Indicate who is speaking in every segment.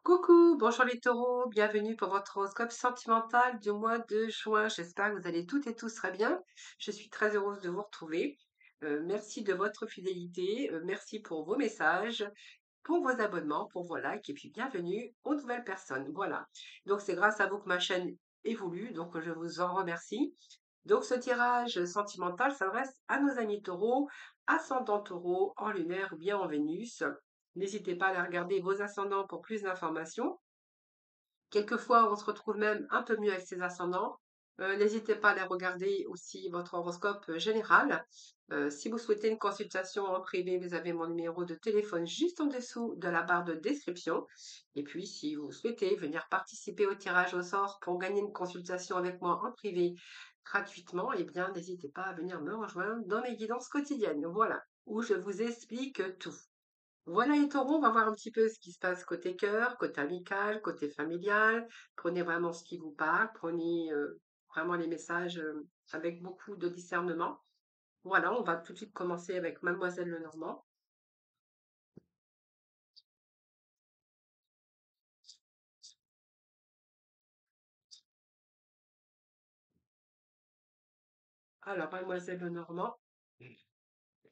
Speaker 1: Coucou, bonjour les taureaux, bienvenue pour votre horoscope sentimental du mois de juin. J'espère que vous allez toutes et tous très bien. Je suis très heureuse de vous retrouver. Merci de votre fidélité, merci pour vos messages, pour vos abonnements, pour vos likes et puis bienvenue aux nouvelles personnes. Voilà. Donc c'est grâce à vous que ma chaîne évolue, donc je vous en remercie. Donc ce tirage sentimental s'adresse à nos amis taureaux, ascendant taureau, en lunaire ou bien en Vénus. N'hésitez pas à aller regarder vos ascendants pour plus d'informations. Quelquefois, on se retrouve même un peu mieux avec ses ascendants. N'hésitez pas à aller regarder aussi votre horoscope général. Si vous souhaitez une consultation en privé, vous avez mon numéro de téléphone juste en dessous de la barre de description. Et puis, si vous souhaitez venir participer au tirage au sort pour gagner une consultation avec moi en privé gratuitement, eh bien, n'hésitez pas à venir me rejoindre dans mes guidances quotidiennes. Voilà, où je vous explique tout. Voilà les taureaux, on va voir un petit peu ce qui se passe côté cœur, côté amical, côté familial. Prenez vraiment ce qui vous parle, prenez vraiment les messages avec beaucoup de discernement. Voilà, on va tout de suite commencer avec Mademoiselle Lenormand. Alors, Mademoiselle Lenormand,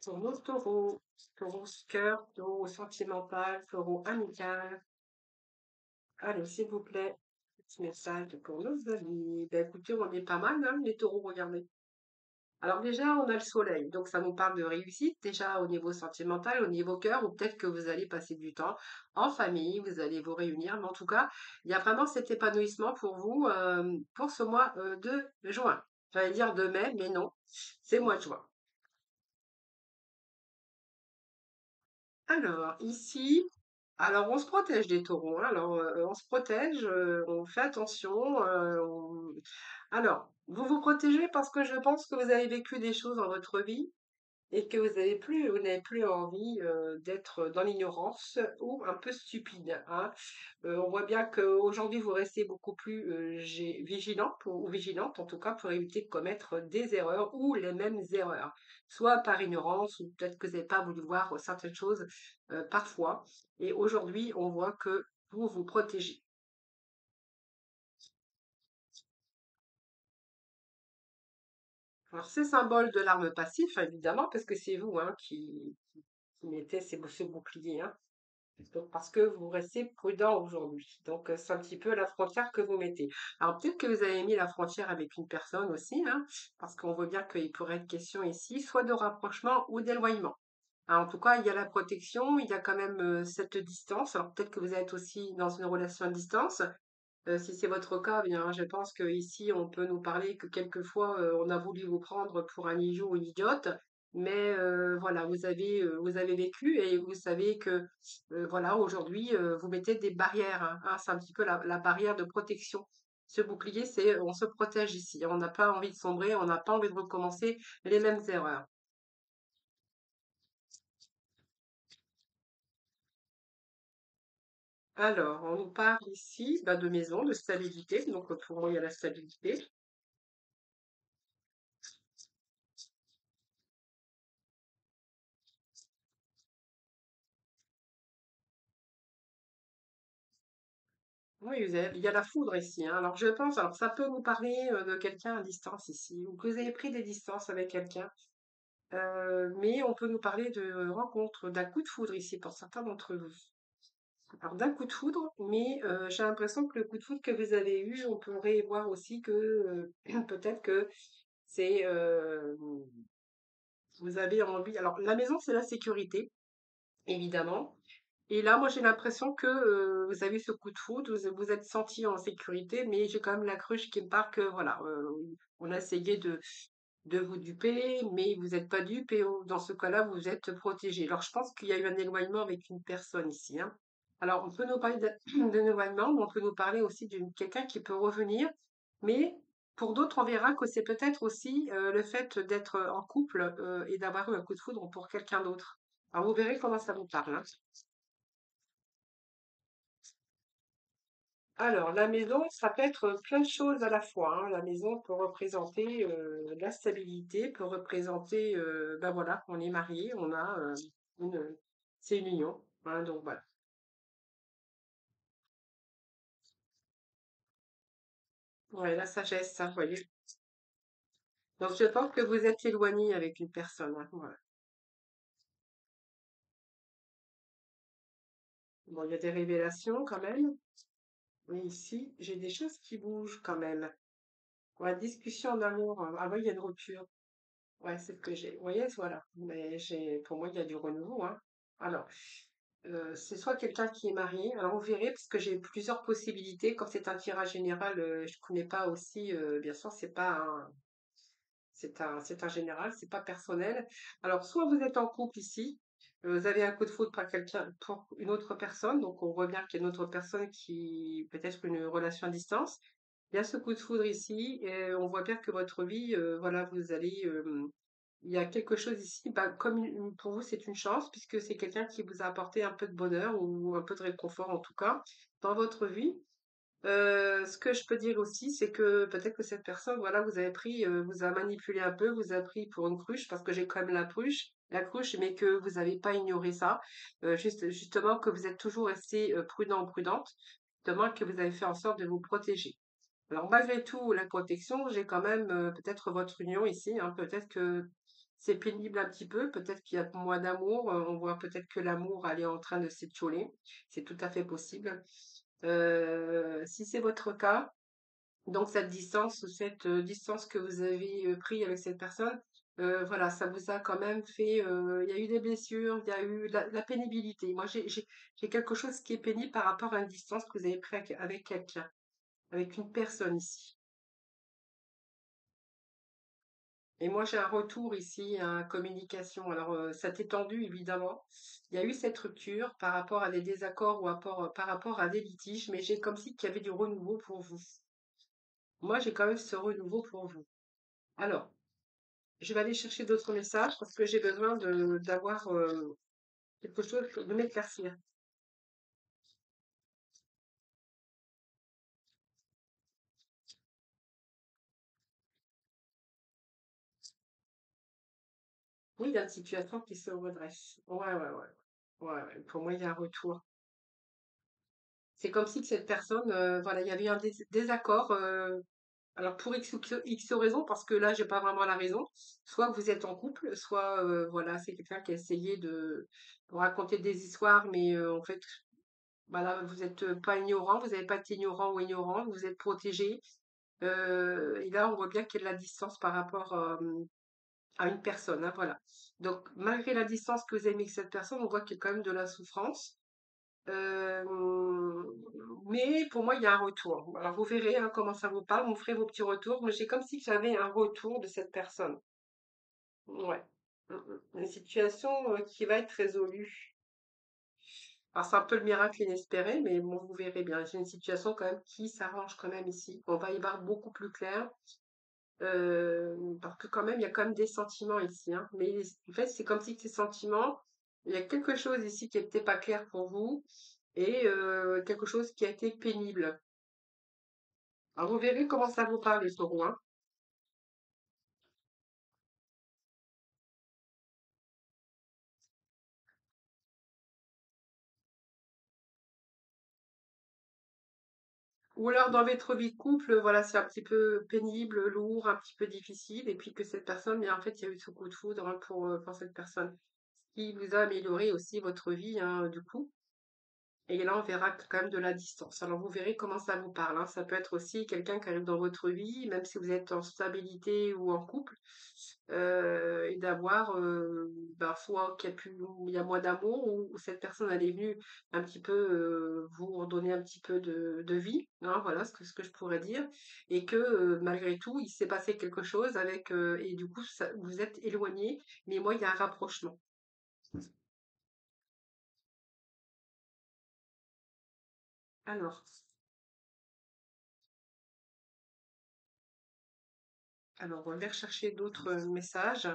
Speaker 1: pour nos taureaux, taureau cœur, taureau sentimental, taureau amical. Allez, s'il vous plaît, petit message pour nos amis. Ben écoutez, on est pas mal, hein, les taureaux, regardez. Alors déjà, on a le soleil, donc ça nous parle de réussite, déjà au niveau sentimental, au niveau cœur, ou peut-être que vous allez passer du temps en famille, vous allez vous réunir, mais en tout cas, il y a vraiment cet épanouissement pour vous pour ce mois de juin. J'allais dire de mai, mais non, c'est mois de juin. Alors, ici, alors on se protège des taureaux, hein. Alors, on se protège, on fait attention. Alors, vous vous protégez parce que je pense que vous avez vécu des choses dans votre vie et que vous n'avez plus envie d'être dans l'ignorance ou un peu stupide, hein. On voit bien qu'aujourd'hui vous restez beaucoup plus vigilant ou vigilante en tout cas pour éviter de commettre des erreurs ou les mêmes erreurs, soit par ignorance ou peut-être que vous n'avez pas voulu voir certaines choses parfois. Et aujourd'hui, on voit que vous vous protégez. Alors, c'est symbole de l'arme passif, évidemment, parce que c'est vous hein, qui mettez ce bouclier, hein. Donc, parce que vous restez prudent aujourd'hui. Donc, c'est un petit peu la frontière que vous mettez. Alors, peut-être que vous avez mis la frontière avec une personne aussi, hein, parce qu'on voit bien qu'il pourrait être question ici, soit de rapprochement ou d'éloignement. Hein, en tout cas, il y a la protection, il y a quand même cette distance. Alors, peut-être que vous êtes aussi dans une relation à distance. Si c'est votre cas, eh bien, je pense qu'ici, on peut nous parler que quelquefois, on a voulu vous prendre pour un idiot ou une idiote, mais voilà, vous avez vécu et vous savez que, voilà, aujourd'hui, vous mettez des barrières, hein, c'est un petit peu la barrière de protection. Ce bouclier, c'est on se protège ici. On n'a pas envie de sombrer, on n'a pas envie de recommencer les mêmes erreurs. Alors, on nous parle ici bah, de maison, de stabilité. Donc, pour moi, il y a la stabilité. Oui, il y a la foudre ici, hein. Alors je pense, alors ça peut vous parler de quelqu'un à distance ici, ou que vous avez pris des distances avec quelqu'un, mais on peut nous parler de rencontre, d'un coup de foudre ici pour certains d'entre vous. Alors d'un coup de foudre, mais j'ai l'impression que le coup de foudre que vous avez eu, on pourrait voir aussi que peut-être que c'est vous avez envie. Alors la maison, c'est la sécurité, évidemment. Et là, moi, j'ai l'impression que vous avez eu ce coup de foudre, vous vous êtes senti en sécurité, mais j'ai quand même la cruche qui me parle que, voilà, on a essayé de vous duper, mais vous n'êtes pas dupe et dans ce cas-là, vous êtes protégé. Alors, je pense qu'il y a eu un éloignement avec une personne ici, hein. Alors, on peut nous parler d'éloignement, mais on peut nous parler aussi de quelqu'un qui peut revenir, mais pour d'autres, on verra que c'est peut-être aussi le fait d'être en couple et d'avoir eu un coup de foudre pour quelqu'un d'autre. Alors, vous verrez comment ça vous parle, hein. Alors, la maison, ça peut être plein de choses à la fois, hein. La maison peut représenter la stabilité, peut représenter, ben voilà, on est marié, on a une, c'est une union, hein, donc voilà. Ouais, la sagesse, ça, vous voyez. Donc, je pense que vous êtes éloigné avec une personne, hein, voilà. Bon, il y a des révélations quand même. Mais ici, j'ai des choses qui bougent quand même. Ouais, discussion d'amour. Ah oui, il y a une rupture. Ouais, c'est ce que j'ai. Vous voyez, voilà. Mais pour moi, il y a du renouveau, hein. Alors, c'est soit quelqu'un qui est marié. Alors, vous verrez, parce que j'ai plusieurs possibilités. Comme c'est un tirage général, je connais pas aussi. Bien sûr, c'est un général, c'est pas personnel. Alors, soit vous êtes en couple ici, vous avez un coup de foudre pour une autre personne, donc on voit bien qu'il y a une autre personne qui peut-être une relation à distance. Il y a ce coup de foudre ici, et on voit bien que votre vie, voilà, il y a quelque chose ici, bah, pour vous, c'est une chance, puisque c'est quelqu'un qui vous a apporté un peu de bonheur ou un peu de réconfort en tout cas dans votre vie. Ce que je peux dire aussi, c'est que peut-être que cette personne, voilà, vous a manipulé un peu, vous a pris pour une cruche, parce que j'ai quand même la cruche, mais que vous n'avez pas ignoré ça. Justement, que vous êtes toujours resté prudent ou prudente, justement, que vous avez fait en sorte de vous protéger. Alors, malgré tout, la protection, j'ai quand même peut-être votre union ici, hein, peut-être que c'est pénible un petit peu, peut-être qu'il y a moins d'amour, on voit peut-être que l'amour, elle est en train de s'étioler, c'est tout à fait possible. Si c'est votre cas, donc cette distance, cette distance que vous avez pris avec cette personne, voilà, ça vous a quand même fait. Il y a eu des blessures, il y a eu la pénibilité. Moi, j'ai quelque chose qui est pénible par rapport à une distance que vous avez pris avec quelqu'un, avec une personne ici. Et moi, j'ai un retour ici, à communication. Alors, ça t'est tendu, évidemment. Il y a eu cette rupture par rapport à des désaccords ou par rapport à des litiges, mais j'ai comme si qu'il y avait du renouveau pour vous. Moi, j'ai quand même ce renouveau pour vous. Alors, je vais aller chercher d'autres messages parce que j'ai besoin d'avoir quelque chose de m'éclaircir. Oui, il y a une situation qui se redresse. Ouais, ouais, ouais. Ouais, ouais. Pour moi, il y a un retour. C'est comme si que cette personne, voilà, il y avait eu un désaccord. Alors pour X raisons, parce que là, j'ai pas vraiment la raison. Soit vous êtes en couple, soit voilà, c'est quelqu'un qui a essayé de vous raconter des histoires, mais en fait, voilà, vous n'êtes pas ignorant, vous n'avez pas été ignorant ou ignorante, vous êtes protégé. Et là, on voit bien qu'il y a de la distance par rapport à une personne, hein, voilà. Donc, malgré la distance que vous avez mis avec cette personne, on voit qu'il y a quand même de la souffrance. Mais pour moi, il y a un retour. Alors, vous verrez hein, comment ça vous parle, vous me ferez vos petits retours, mais j'ai comme si j'avais un retour de cette personne. Ouais. Une situation qui va être résolue. Alors, c'est un peu le miracle inespéré, mais bon, vous verrez bien. J'ai une situation quand même qui s'arrange quand même ici. On va y voir beaucoup plus clair. Parce que quand même, il y a quand même des sentiments ici, hein. Mais en fait, c'est comme si ces sentiments, il y a quelque chose ici qui n'était pas clair pour vous et quelque chose qui a été pénible. Alors, vous verrez comment ça vous parle, les taureaux, hein. Ou alors, dans votre vie de couple, voilà, c'est un petit peu pénible, lourd, un petit peu difficile, et puis que cette personne, mais en fait, il y a eu ce coup de foudre hein, pour cette personne. Ce qui vous a amélioré aussi votre vie, hein, du coup. Et là, on verra quand même de la distance. Alors, vous verrez comment ça vous parle, hein. Ça peut être aussi quelqu'un qui arrive dans votre vie, même si vous êtes en stabilité ou en couple, et d'avoir, ben, soit il y a moins d'amour, ou cette personne, elle est venue un petit peu vous redonner un petit peu de vie, hein, voilà ce que je pourrais dire, et que malgré tout, il s'est passé quelque chose et du coup, vous êtes éloignés, mais moi, il y a un rapprochement. Alors, alors, on va rechercher d'autres messages.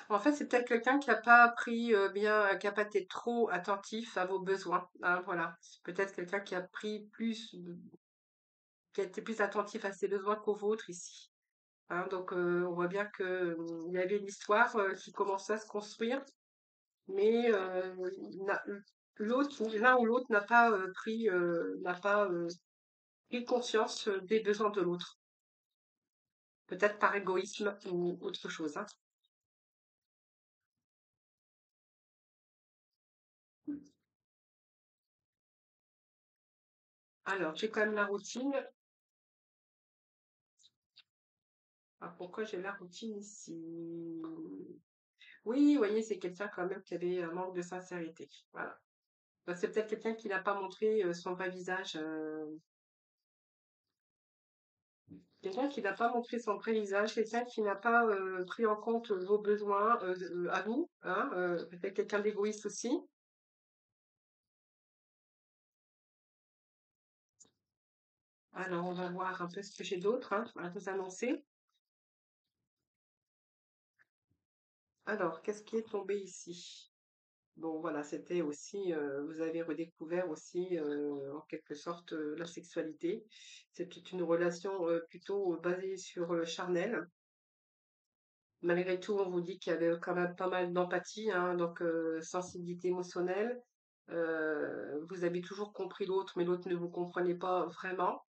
Speaker 1: En fait, c'est peut-être quelqu'un qui a pas appris bien, qui a pas été trop attentif à vos besoins, hein, voilà. Peut-être quelqu'un qui a été plus attentif à ses besoins qu'aux vôtres ici, hein. Donc, on voit bien que il y avait une histoire qui commençait à se construire, mais l'autre, l'un ou l'autre n'a pas pris conscience des besoins de l'autre. Peut-être par égoïsme ou autre chose, hein. Alors, j'ai quand même la routine. Alors, pourquoi j'ai la routine ici? Oui, vous voyez, c'est quelqu'un quand même qui avait un manque de sincérité. Voilà. Donc, c'est peut-être quelqu'un qui n'a pas montré son vrai visage. Quelqu'un qui n'a pas montré son vrai visage, quelqu'un qui n'a pas pris en compte vos besoins à vous, hein, peut-être quelqu'un d'égoïste aussi. Alors, on va voir un peu ce que j'ai d'autre hein, à vous annoncer. Alors, qu'est-ce qui est tombé ici? Bon, voilà, c'était aussi, vous avez redécouvert aussi, en quelque sorte, la sexualité. C'était une relation plutôt basée sur le charnel. Malgré tout, on vous dit qu'il y avait quand même pas mal d'empathie, hein, donc sensibilité émotionnelle. Vous avez toujours compris l'autre, mais l'autre ne vous comprenait pas vraiment.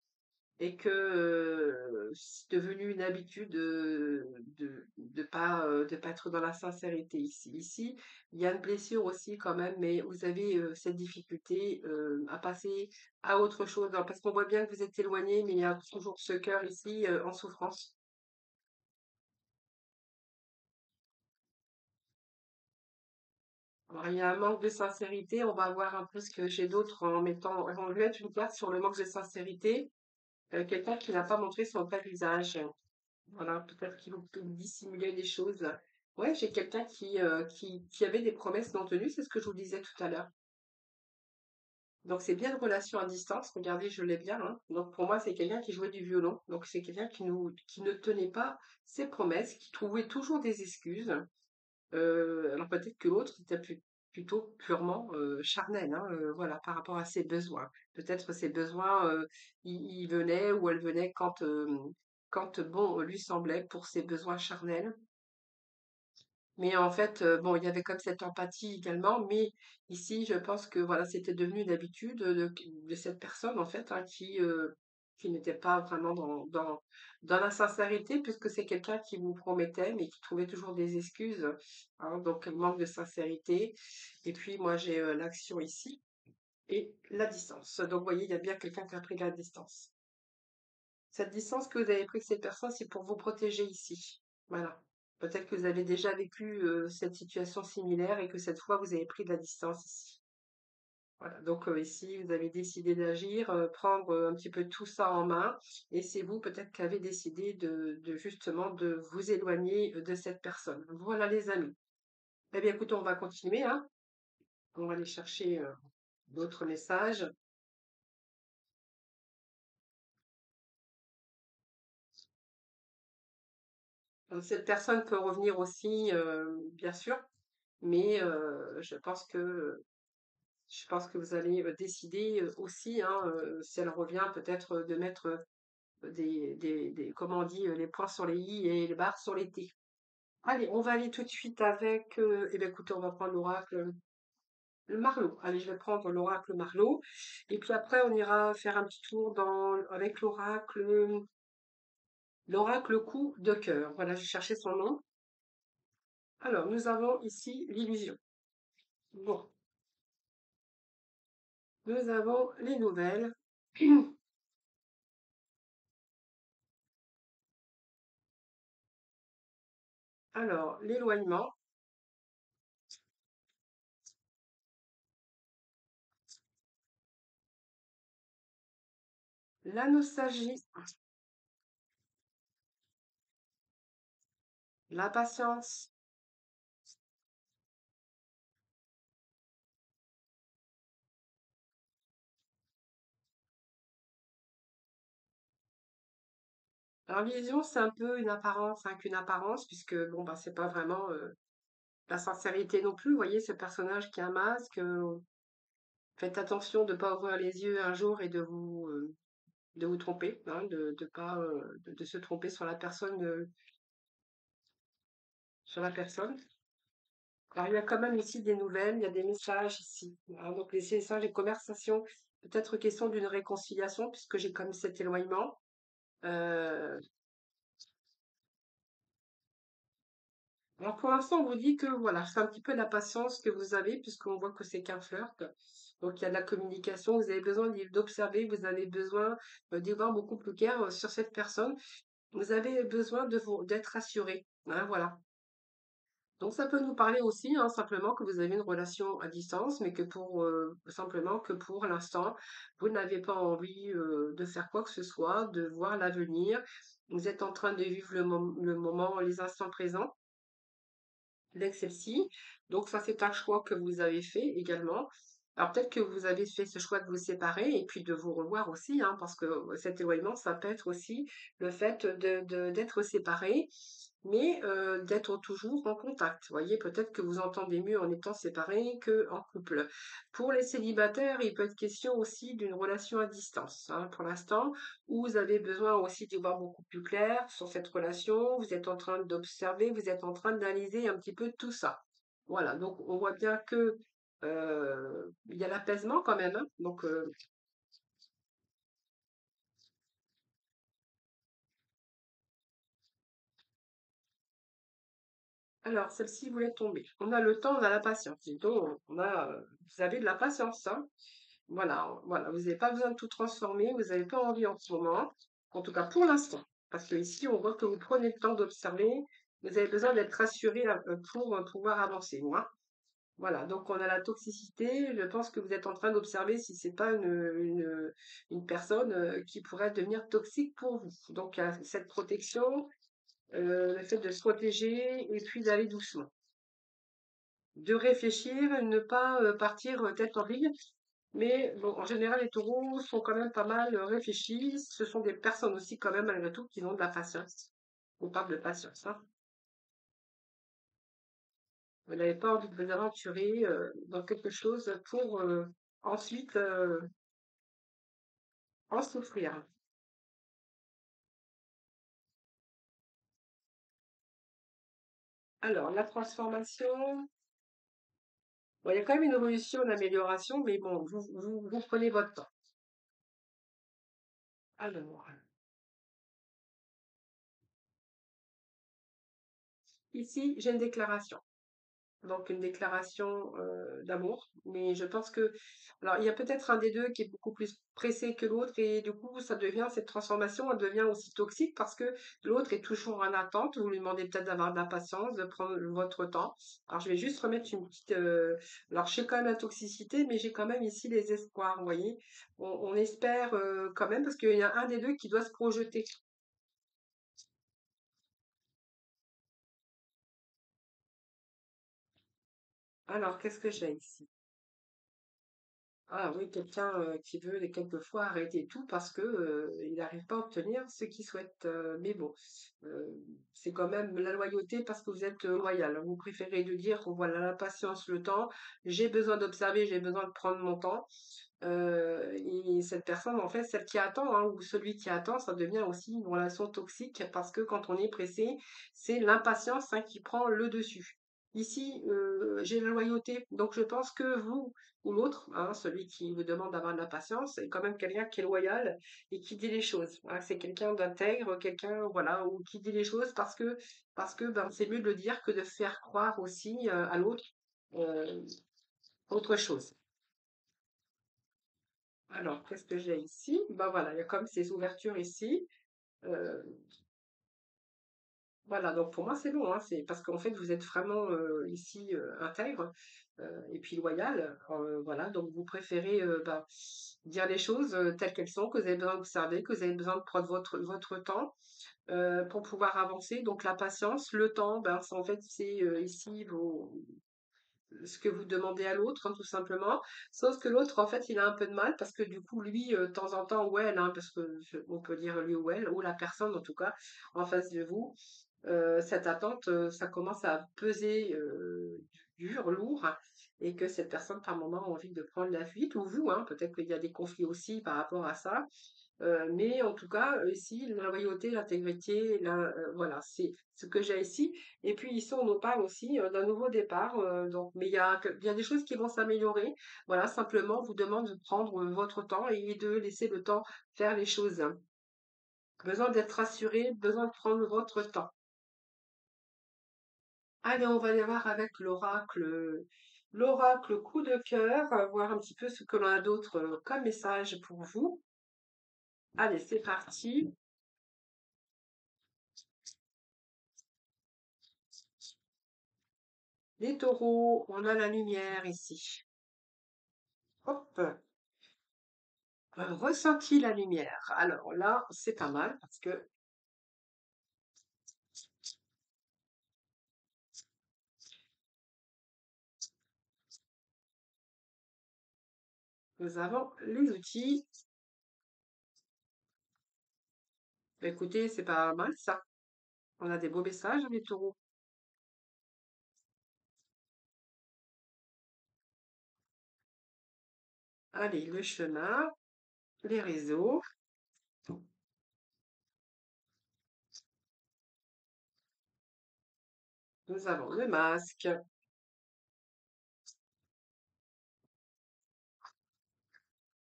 Speaker 1: Et que c'est devenu une habitude de pas être dans la sincérité ici. Ici, il y a une blessure aussi quand même, mais vous avez cette difficulté à passer à autre chose. Alors, parce qu'on voit bien que vous êtes éloigné, mais il y a toujours ce cœur ici en souffrance. Alors, il y a un manque de sincérité. On va voir un peu ce que j'ai d'autre en mettant, on va mettre une carte sur le manque de sincérité. Quelqu'un qui n'a pas montré son vrai visage. Voilà, peut-être qu'ils vont dissimuler des choses. Ouais, j'ai quelqu'un qui avait des promesses non tenues, c'est ce que je vous disais tout à l'heure. Donc c'est bien une relation à distance, regardez, je l'ai bien, hein. Donc pour moi, c'est quelqu'un qui jouait du violon. Donc c'est quelqu'un qui ne tenait pas ses promesses, qui trouvait toujours des excuses. Alors peut-être que l'autre était plutôt purement charnel, hein, voilà, par rapport à ses besoins. Peut-être ses besoins, ils venaient ou elles venaient quand bon lui semblait pour ses besoins charnels. Mais en fait, bon, il y avait comme cette empathie également, mais ici, je pense que voilà, c'était devenu une habitude de cette personne en fait, hein, qui n'était pas vraiment dans la sincérité, puisque c'est quelqu'un qui vous promettait, mais qui trouvait toujours des excuses, hein, donc manque de sincérité. Et puis moi, j'ai l'action ici et la distance. Donc, vous voyez, il y a bien quelqu'un qui a pris la distance. Cette distance que vous avez prise avec cette personne, c'est pour vous protéger ici. Voilà. Peut-être que vous avez déjà vécu cette situation similaire et que cette fois, vous avez pris de la distance ici. Voilà. Donc ici, vous avez décidé d'agir, prendre un petit peu tout ça en main. Et c'est vous peut-être qui avez décidé de justement de vous éloigner de cette personne. Voilà les amis. Eh bien, écoutez, on va continuer, hein. On va aller chercher d'autres messages. Cette personne peut revenir aussi, bien sûr, mais je pense que vous allez décider aussi, hein, si elle revient, peut-être de mettre comment on dit, les points sur les i et les barres sur les t. Allez, on va aller tout de suite avec, eh bien, écoutez, on va prendre l'oracle, le Marlot. Allez, je vais prendre l'oracle Marlot. Et puis après, on ira faire un petit tour avec l'oracle coup de cœur. Voilà, j'ai cherché son nom. Alors, nous avons ici l'illusion. Bon, nous avons les nouvelles. Alors, l'éloignement, la nostalgie, la patience, alors l'illusion, c'est un peu une apparence, hein, qu'une apparence, puisque bon, bah, c'est pas vraiment la sincérité non plus. Vous voyez, ce personnage qui a un masque, faites attention de ne pas ouvrir les yeux un jour et de vous tromper, hein, de pas de se tromper sur la personne, sur la personne. Alors, il y a quand même ici des nouvelles, il y a des messages ici, hein. Donc, les échanges, les conversations, peut-être question d'une réconciliation, puisque j'ai comme cet éloignement. Euh, alors, pour l'instant, on vous dit que voilà, c'est un petit peu la patience que vous avez, puisqu'on voit que c'est qu'un flirt. Donc, il y a de la communication, vous avez besoin d'observer, vous avez besoin d'y voir beaucoup plus clair sur cette personne. Vous avez besoin d'être rassuré, hein, voilà. Donc ça peut nous parler aussi, hein, simplement que vous avez une relation à distance, mais que simplement que pour l'instant, vous n'avez pas envie de faire quoi que ce soit, de voir l'avenir. Vous êtes en train de vivre le moment, les instants présents avec celle-ci. Donc ça, c'est un choix que vous avez fait également. Alors peut-être que vous avez fait ce choix de vous séparer et puis de vous revoir aussi, hein, parce que cet éloignement, ça peut être aussi le fait d'être séparé, mais d'être toujours en contact. Vous voyez, peut-être que vous entendez mieux en étant séparé qu'en couple. Pour les célibataires, il peut être question aussi d'une relation à distance, hein, pour l'instant, où vous avez besoin aussi d'y voir beaucoup plus clair sur cette relation. Vous êtes en train d'observer, vous êtes en train d'analyser un petit peu tout ça. Voilà, donc on voit bien que il y a l'apaisement quand même, hein. Donc, alors, celle-ci voulait tomber. On a le temps, on a la patience. Dis donc, vous avez de la patience, hein. Voilà, voilà. Vous n'avez pas besoin de tout transformer, vous n'avez pas envie en ce moment, en tout cas pour l'instant. Parce que ici, on voit que vous prenez le temps d'observer, vous avez besoin d'être rassuré pour pouvoir avancer, moi. Voilà, donc on a la toxicité. Je pense que vous êtes en train d'observer si c'est pas une personne qui pourrait devenir toxique pour vous. Donc il y a cette protection, le fait de se protéger et puis d'aller doucement. De réfléchir, ne pas partir tête en ligne. Mais bon, en général, les taureaux sont quand même pas mal réfléchis. Ce sont des personnes aussi, quand même, malgré tout, qui ont de la patience. On parle de patience, hein. Vous n'avez pas envie de vous aventurer dans quelque chose pour ensuite en souffrir. Alors, la transformation, bon, il y a quand même une évolution, une amélioration, mais bon, vous prenez votre temps. Alors, ici, j'ai une déclaration. Donc une déclaration d'amour. Mais je pense que, alors il y a peut-être un des deux qui est beaucoup plus pressé que l'autre et du coup ça devient cette transformation, elle devient aussi toxique parce que l'autre est toujours en attente. Vous lui demandez peut-être d'avoir de la patience, de prendre votre temps. Alors je vais juste remettre une petite. Alors j'ai quand même la toxicité, mais j'ai quand même ici les espoirs. Vous voyez, on espère quand même parce qu'il y a un des deux qui doit se projeter. Alors qu'est-ce que j'ai ici? Ah oui, quelqu'un qui veut quelquefois arrêter tout parce que il n'arrive pas à obtenir ce qu'il souhaite. Mais bon, euh, c'est quand même la loyauté parce que vous êtes loyal, hein. Vous préférez de dire, voilà, la patience, le temps, j'ai besoin d'observer, j'ai besoin de prendre mon temps. Et cette personne, en fait, celle qui attend, hein, ou celui qui attend, ça devient aussi une relation toxique parce que quand on est pressé, c'est l'impatience, hein, qui prend le dessus. Ici, j'ai la loyauté, donc je pense que vous ou l'autre, hein, celui qui vous demande d'avoir de la patience, est quand même quelqu'un qui est loyal et qui dit les choses, hein. C'est quelqu'un d'intègre, quelqu'un, voilà, ou qui dit les choses parce que ben, c'est mieux de le dire que de faire croire aussi à l'autre euh, autre chose. Alors, qu'est-ce que j'ai ici? Ben voilà, il y a comme ces ouvertures ici. Euh, voilà, donc pour moi c'est bon, hein, c'est parce qu'en fait vous êtes vraiment ici intègre et puis loyal. Voilà, donc vous préférez ben, dire les choses telles qu'elles sont, que vous avez besoin d'observer, que vous avez besoin de prendre votre temps pour pouvoir avancer. Donc la patience, le temps, ben, en fait c'est ici ce que vous demandez à l'autre, hein, tout simplement. Sauf que l'autre, en fait, il a un peu de mal parce que du coup, lui, de temps en temps, ou elle, hein, parce que on peut dire lui ou elle, ou la personne en tout cas, en face de vous, cette attente, ça commence à peser dur, lourd, hein, et que cette personne, par moment, a envie de prendre la fuite, ou vous, hein, peut-être qu'il y a des conflits aussi par rapport à ça. Mais en tout cas, ici, la loyauté, l'intégrité, voilà, c'est ce que j'ai ici. Et puis ici, on nous parle aussi d'un nouveau départ. Donc, mais il y a des choses qui vont s'améliorer. Voilà, simplement, on vous demande de prendre votre temps et de laisser le temps faire les choses. Besoin d'être rassuré, besoin de prendre votre temps. Allez, on va aller voir avec l'oracle coup de cœur, voir un petit peu ce que l'on a d'autre comme message pour vous. Allez, c'est parti. Les taureaux, on a la lumière ici. Hop, ressenti la lumière. Alors là, c'est pas mal parce que nous avons les outils. Écoutez, c'est pas mal ça. On a des beaux messages, les taureaux. Allez, le chemin, les réseaux. Nous avons le masque.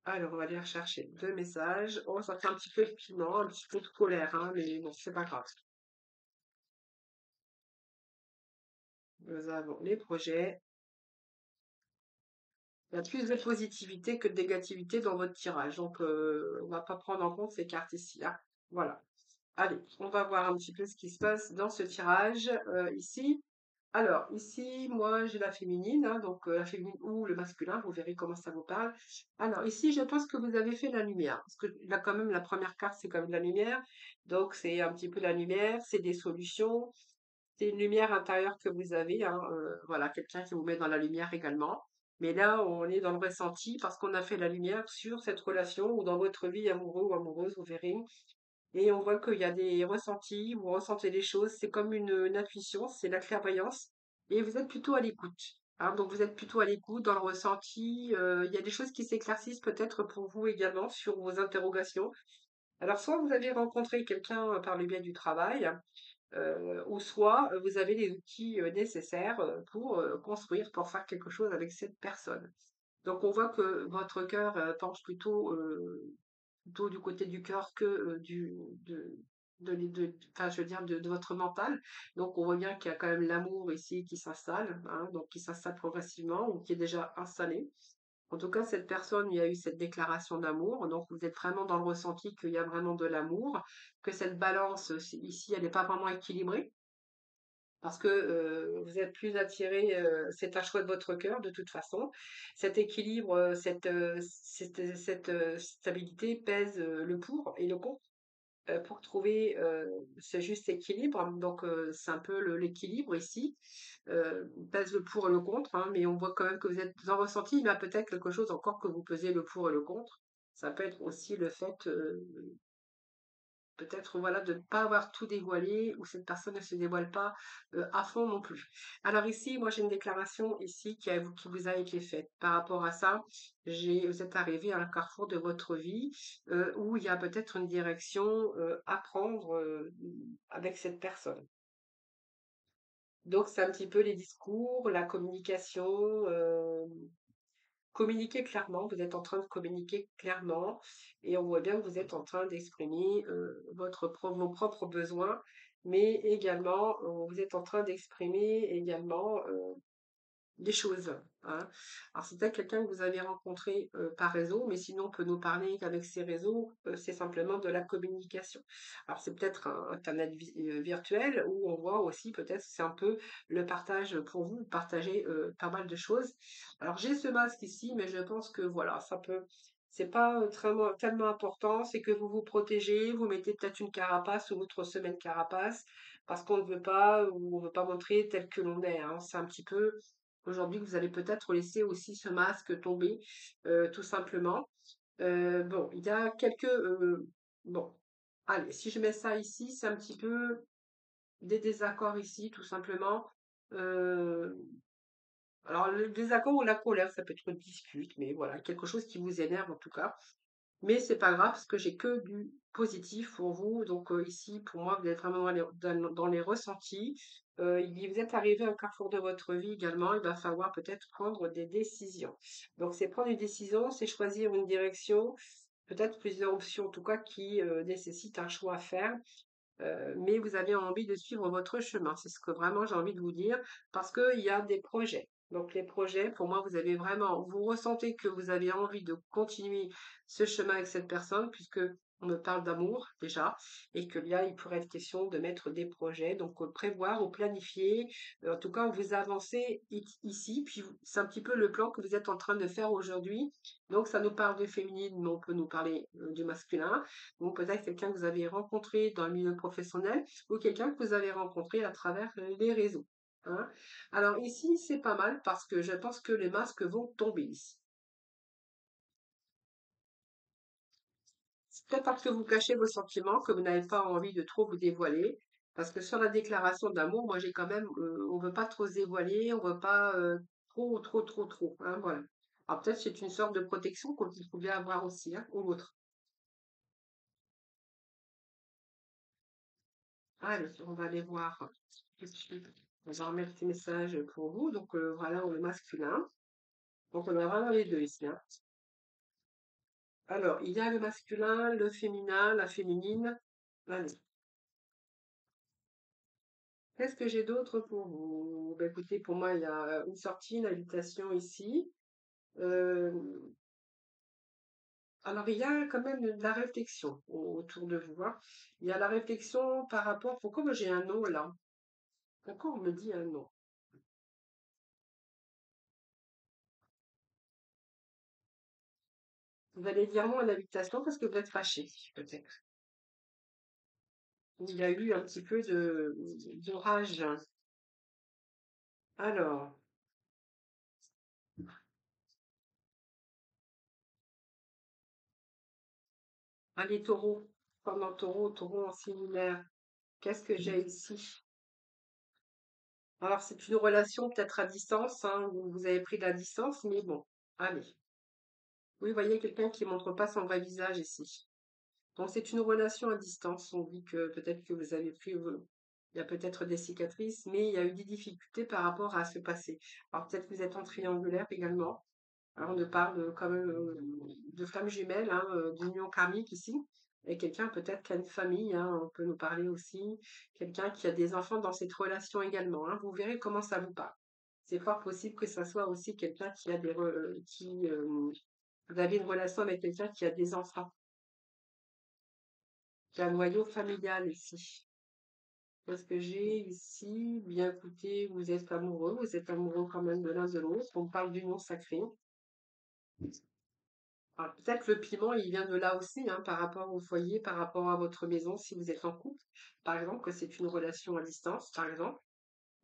Speaker 1: Alors, on va aller rechercher deux messages. Oh, ça fait un petit peu de piment, un petit peu de colère, hein, mais bon, c'est pas grave. Nous avons les projets. Il y a plus de positivité que de négativité dans votre tirage. Donc, on va pas prendre en compte ces cartes ici, hein. Voilà. Allez, on va voir un petit peu ce qui se passe dans ce tirage ici. Alors, ici, moi, j'ai la féminine, hein, donc la féminine ou le masculin, vous verrez comment ça vous parle. Alors, ici, je pense que vous avez fait la lumière, parce que là, quand même, la première carte, c'est quand même la lumière. Donc, c'est un petit peu la lumière, c'est des solutions, c'est une lumière intérieure que vous avez, hein, voilà, quelqu'un qui vous met dans la lumière également. Mais là, on est dans le ressenti parce qu'on a fait la lumière sur cette relation ou dans votre vie amoureux ou amoureuse, vous verrez. Et on voit qu'il y a des ressentis, vous ressentez les choses, c'est comme une intuition, c'est la clairvoyance, et vous êtes plutôt à l'écoute, hein. Donc vous êtes plutôt à l'écoute dans le ressenti, il y a des choses qui s'éclaircissent peut-être pour vous également sur vos interrogations. Alors soit vous avez rencontré quelqu'un par le biais du travail, ou soit vous avez les outils nécessaires pour construire, pour faire quelque chose avec cette personne. Donc on voit que votre cœur penche plutôt du côté du cœur que enfin, je veux dire, de votre mental. Donc, on voit bien qu'il y a quand même l'amour ici qui s'installe, hein, donc qui s'installe progressivement ou qui est déjà installé. En tout cas, cette personne, il y a eu cette déclaration d'amour. Donc, vous êtes vraiment dans le ressenti qu'il y a vraiment de l'amour, que cette balance ici, elle n'est pas vraiment équilibrée. Parce que vous êtes plus attiré, c'est un choix de votre cœur de toute façon. Cet équilibre, cette stabilité pèse le pour et le contre pour trouver ce juste équilibre. Donc c'est un peu l'équilibre ici. Pèse le pour et le contre, hein, mais on voit quand même que vous êtes en ressenti. Il y a peut-être quelque chose encore que vous pesez le pour et le contre. Ça peut être aussi le fait peut-être, voilà, de ne pas avoir tout dévoilé ou cette personne ne se dévoile pas à fond non plus. Alors ici, moi j'ai une déclaration ici qui vous a été faite. Par rapport à ça, vous êtes arrivé à un carrefour de votre vie où il y a peut-être une direction à prendre avec cette personne. Donc c'est un petit peu les discours, la communication, communiquer clairement, vous êtes en train de communiquer clairement et on voit bien que vous êtes en train d'exprimer vos propres besoins, mais également vous êtes en train d'exprimer également des choses, hein. Alors c'est peut-être quelqu'un que vous avez rencontré par réseau, mais sinon on peut nous parler qu'avec ces réseaux, c'est simplement de la communication. Alors c'est peut-être un internet virtuel où on voit aussi peut-être c'est un peu le partage pour vous, partager pas mal de choses. Alors j'ai ce masque ici, mais je pense que voilà, c'est pas tellement important, c'est que vous vous protégez, vous mettez peut-être une carapace ou votre semaine carapace, parce qu'on ne veut pas ou on veut pas montrer tel que l'on est, hein. C'est un petit peu aujourd'hui, vous allez peut-être laisser aussi ce masque tomber, tout simplement. Bon, il y a quelques, bon, allez, si je mets ça ici, c'est un petit peu des désaccords ici, tout simplement. Heu, alors le désaccord ou la colère, ça peut être une dispute, mais voilà, quelque chose qui vous énerve en tout cas. Mais c'est pas grave parce que j'ai que du positif pour vous. Donc ici, pour moi, vous êtes vraiment dans les ressentis. Vous êtes arrivé à un carrefour de votre vie également. Il va falloir peut-être prendre des décisions. Donc c'est prendre une décision, c'est choisir une direction, peut-être plusieurs options en tout cas qui nécessitent un choix à faire. Mais vous avez envie de suivre votre chemin. C'est ce que vraiment j'ai envie de vous dire, parce qu'il y a des projets. Donc les projets, pour moi, vous avez vraiment, vous ressentez que vous avez envie de continuer ce chemin avec cette personne, puisque on me parle d'amour déjà, et que bien il pourrait être question de mettre des projets, donc prévoir ou planifier, en tout cas vous avancez ici, puis c'est un petit peu le plan que vous êtes en train de faire aujourd'hui. Donc ça nous parle de féminine, mais on peut nous parler du masculin. Donc peut-être quelqu'un que vous avez rencontré dans le milieu professionnel ou quelqu'un que vous avez rencontré à travers les réseaux. Hein. Alors ici, c'est pas mal parce que je pense que les masques vont tomber ici. C'est peut-être parce que vous cachez vos sentiments, que vous n'avez pas envie de trop vous dévoiler. Parce que sur la déclaration d'amour, moi j'ai quand même, on veut pas trop se dévoiler, on veut pas trop. Hein, voilà. Alors peut-être c'est une sorte de protection qu'on pouvait avoir aussi, hein, ou autre. Allez, on va aller voir tout de suite. On va remettre ces messages pour vous. Donc voilà, on est masculin. Donc on a vraiment les deux ici. Hein. Alors, il y a le masculin, le féminin, la féminine. Allez. Qu'est-ce que j'ai d'autre pour vous? Ben, écoutez, pour moi, il y a une sortie, une invitation ici. Euh, alors, il y a quand même de la réflexion autour de vous. Hein. Il y a la réflexion par rapport. Pourquoi moi j'ai un nom là? Pourquoi on me dit un nom? Vous allez dire non à l'invitation parce que vous êtes fâché, peut-être. Il y a eu un petit peu de rage. Alors, allez, taureau. Pendant taureau, taureau en similaire. Qu'est-ce que j'ai ici? Alors, c'est une relation peut-être à distance, hein, où vous avez pris de la distance, mais bon, allez. Oui, vous voyez quelqu'un qui montre pas son vrai visage ici. Donc, c'est une relation à distance. On dit que peut-être que vous avez pris, il y a peut-être des cicatrices, mais il y a eu des difficultés par rapport à ce passé. Alors, peut-être que vous êtes en triangulaire également. Alors, on ne parle quand même de flammes jumelles, hein, d'union karmique ici. Et quelqu'un peut-être qui a une famille, hein, on peut nous parler aussi. Quelqu'un qui a des enfants dans cette relation également. Hein. Vous verrez comment ça vous parle. C'est fort possible que ça soit aussi quelqu'un qui a vous avez une relation avec quelqu'un qui a des enfants, qui a un noyau familial ici. Qu'est-ce que j'ai ici? Bien écoutez, vous êtes amoureux quand même de l'un de l'autre. On parle d'union sacrée. Alors, peut-être le piment, il vient de là aussi, hein, par rapport au foyer, par rapport à votre maison, si vous êtes en couple. Par exemple, que c'est une relation à distance, par exemple.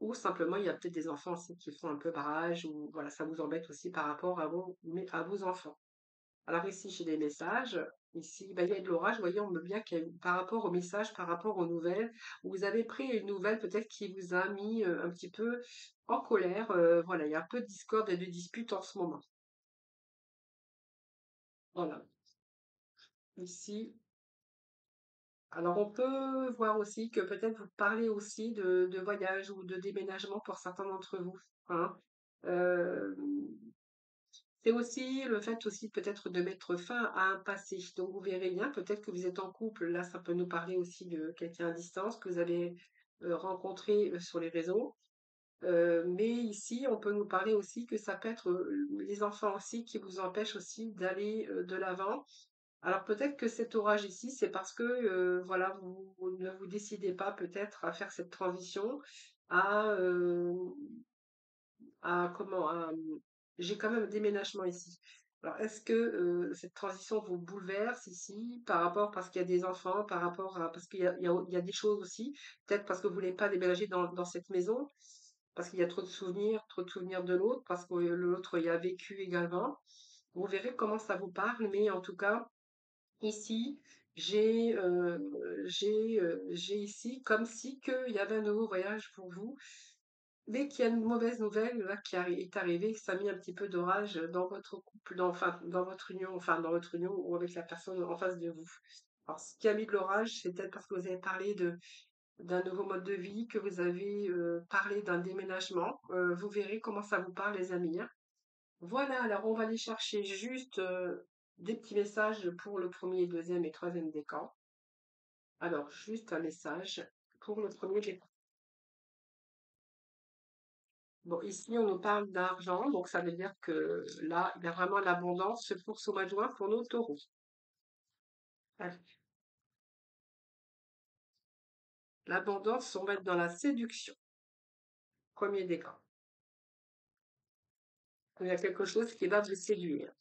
Speaker 1: Ou simplement, il y a peut-être des enfants aussi qui font un peu barrage, ou voilà, ça vous embête aussi par rapport à vos enfants. Alors ici, j'ai des messages. Ici, ben, il y a de l'orage. Vous voyez, on me bien qu'il y a par rapport aux messages, par rapport aux nouvelles, vous avez pris une nouvelle peut-être qui vous a mis un petit peu en colère. Voilà, il y a un peu de discorde et de dispute en ce moment. Voilà. Ici, alors, on peut voir aussi que peut-être vous parlez aussi de voyage ou de déménagement pour certains d'entre vous. Hein. Euh, c'est aussi le fait aussi peut-être de mettre fin à un passé. Donc, vous verrez bien, peut-être que vous êtes en couple. Là, ça peut nous parler aussi de quelqu'un à distance que vous avez rencontré sur les réseaux. Mais ici, on peut nous parler aussi que ça peut être les enfants aussi qui vous empêchent aussi d'aller de l'avant. Alors peut-être que cet orage ici, c'est parce que voilà, vous ne vous décidez pas peut-être à faire cette transition, à, j'ai quand même un déménagement ici. Alors est-ce que cette transition vous bouleverse ici par rapport parce qu'il y a des enfants, par rapport à parce qu'il y a des choses aussi, peut-être parce que vous voulez pas déménager dans cette maison, parce qu'il y a trop de souvenirs de l'autre, parce que l'autre y a vécu également. Vous verrez comment ça vous parle, mais en tout cas. Ici, j'ai ici comme si qu'il y avait un nouveau voyage pour vous. mais qu'il y a une mauvaise nouvelle là est arrivée, que ça a mis un petit peu d'orage dans votre couple, enfin dans votre union ou avec la personne en face de vous. Alors, ce qui a mis de l'orage, c'est peut-être parce que vous avez parlé d'un nouveau mode de vie, que vous avez parlé d'un déménagement. Vous verrez comment ça vous parle, les amis, hein. Voilà, alors on va aller chercher juste des petits messages pour le premier, deuxième et troisième décan. Alors, juste un message pour le premier décan. Bon, ici, on nous parle d'argent, donc ça veut dire que là, il y a vraiment l'abondance pour ce mois de juin pour nos taureaux. Allez, l'abondance, on va être dans la séduction. Premier décan. Il y a quelque chose qui va vous séduire.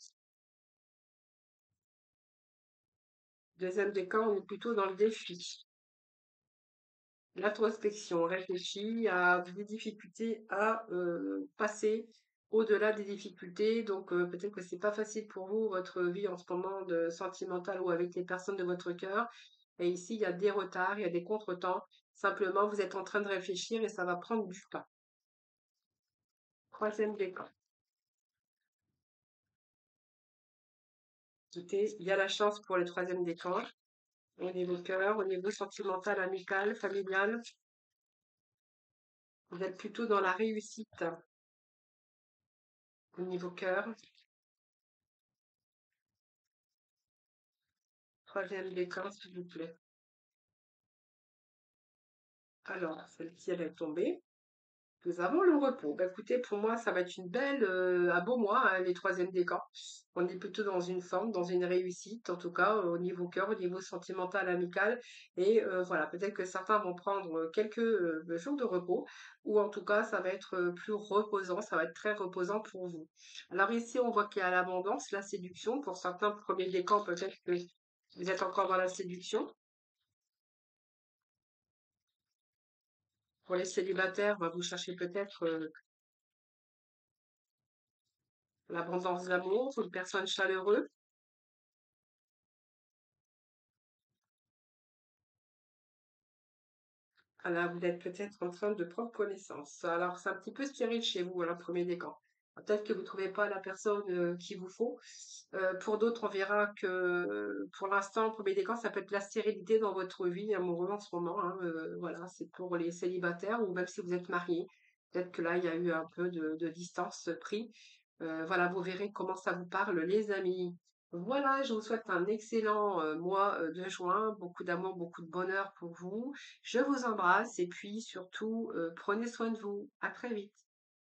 Speaker 1: Deuxième décan, on est plutôt dans le défi. L'introspection, on réfléchit à des difficultés à passer au-delà des difficultés. Donc peut-être que c'est pas facile pour vous, votre vie en ce moment de sentimentale ou avec les personnes de votre cœur. Et ici, il y a des retards, il y a des contretemps. Simplement, vous êtes en train de réfléchir et ça va prendre du temps. Troisième décan. Écoutez, il y a la chance pour le troisième décan. Au niveau cœur, au niveau sentimental, amical, familial. Vous êtes plutôt dans la réussite. Au niveau cœur, troisième décan, s'il vous plaît. Alors, celle-ci, elle est tombée. Nous avons le repos. Bah, écoutez, pour moi, ça va être un beau mois, hein, les troisièmes décans. On est plutôt dans une forme, dans une réussite, en tout cas, au niveau cœur, au niveau sentimental, amical. Et voilà, peut-être que certains vont prendre quelques jours de repos, ou en tout cas, ça va être plus reposant, ça va être très reposant pour vous. Alors ici, on voit qu'il y a l'abondance, la séduction. Pour certains premiers décans, peut-être que vous êtes encore dans la séduction. Pour les célibataires, bah, vous cherchez peut-être l'abondance d'amour, une personne chaleureuse. Alors, vous êtes peut-être en train de prendre connaissance. Alors, c'est un petit peu stérile chez vous, hein, premier décan. Peut-être que vous ne trouvez pas la personne qu'il vous faut. Pour d'autres, on verra que pour l'instant, premier décan, ça peut être la stérilité dans votre vie amoureuse en ce moment, hein. Voilà, c'est pour les célibataires ou même si vous êtes marié. Peut-être que là, il y a eu un peu de distance pris. Voilà, vous verrez comment ça vous parle, les amis. Voilà, je vous souhaite un excellent mois de juin, beaucoup d'amour, beaucoup de bonheur pour vous. Je vous embrasse et puis surtout, prenez soin de vous. À très vite.